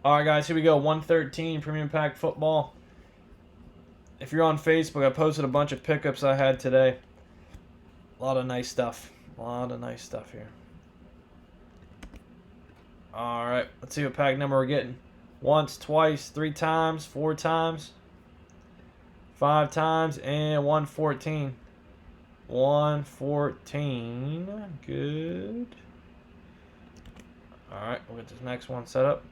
All right, guys, here we go. 113 Premium Pack Football. If you're on Facebook, I posted a bunch of pickups I had today. A lot of nice stuff. A lot of nice stuff here. All right, let's see what pack number we're getting. Once, twice, 3 times, 4 times, 5 times, and 114. 114. Good. All right, we'll get this next one set up.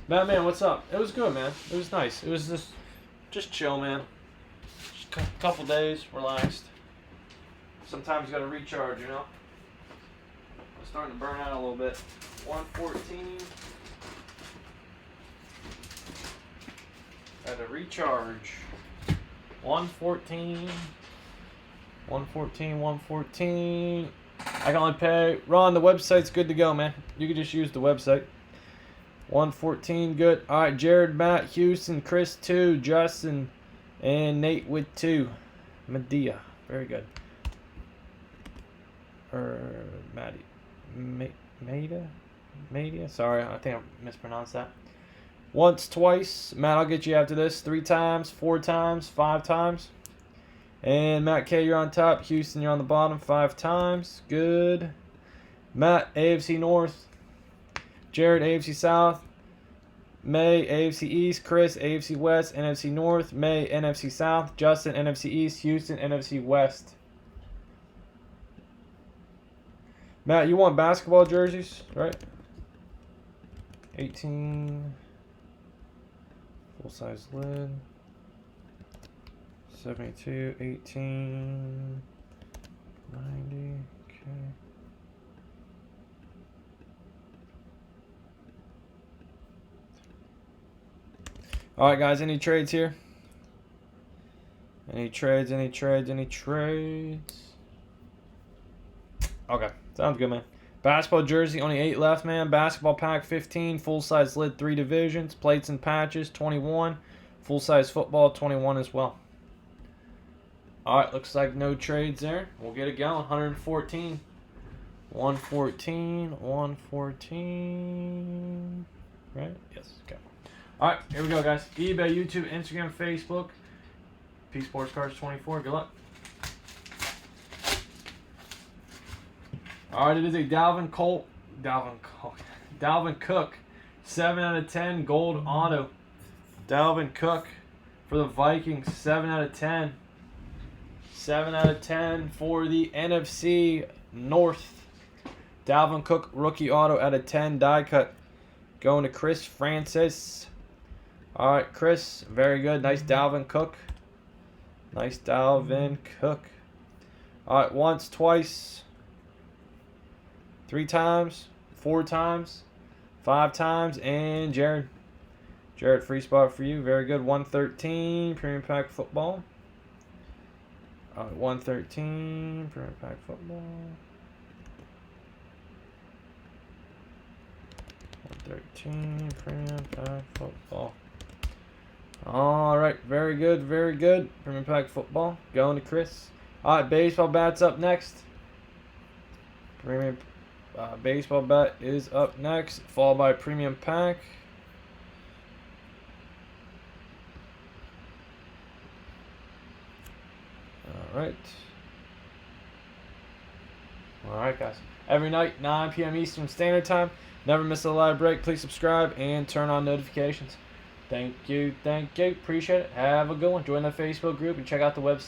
Batman, what's up? It was good, man. It was nice. It was just chill, man. Just a couple days, relaxed. Sometimes you gotta recharge, you know? I'm starting to burn out a little bit. 114. Had to recharge. 114. 114, 114. I can only pay. Ron, the website's good to go, man. You can just use the website. 114, good. All right, Jared, Matt, Houston, Chris, 2, Justin, and Nate with 2. Medea, very good. Maddie, Media. Sorry, I think I mispronounced that. Once, twice. Matt, I'll get you after this. 3 times, 4 times, 5 times. And Matt K, you're on top. Houston, you're on the bottom. 5 times. Good. Matt, AFC North. Jared, AFC South. May, AFC East. Chris, AFC West. NFC North. May, NFC South. Justin, NFC East. Houston, NFC West. Matt, you want basketball jerseys, right? 18. Full-size lid. 72, 18, 90, okay. All right, guys, any trades here? Any trades? Okay, sounds good, man. Basketball jersey, only 8 left, man. Basketball pack, 15. Full-size lid, 3 divisions. Plates and patches, 21. Full-size football, 21 as well. All right, looks like no trades there. We'll get it going. 114. 114. Right? Yes, okay. All right, here we go, guys. eBay, YouTube, Instagram, Facebook. P-SPORTSCARDS24. Good luck. All right, it is a Dalvin Cook. 7 out of 10 gold auto. Dalvin Cook for the Vikings. 7 out of 10. 7 out of 10 for the NFC North. Dalvin Cook, rookie auto out of 10, die cut. Going to Chris Francis. All right, Chris, very good. Nice Dalvin Cook. Nice Dalvin Cook. All right, once, twice, 3 times, 4 times, 5 times, and Jared. Jared, free spot for you. Very good. 113, Premium Pack Football. 113, Premium Pack Football. 113, Premium Pack Football. All right, very good. Premium Pack Football. Going to Chris. All right, baseball bat's up next. Premium baseball bat is up next, followed by Premium Pack. All right, guys. Every night, 9 p.m. Eastern Standard Time. Never miss a live break. Please subscribe and turn on notifications. Thank you. Appreciate it. Have a good one. Join the Facebook group and check out the website.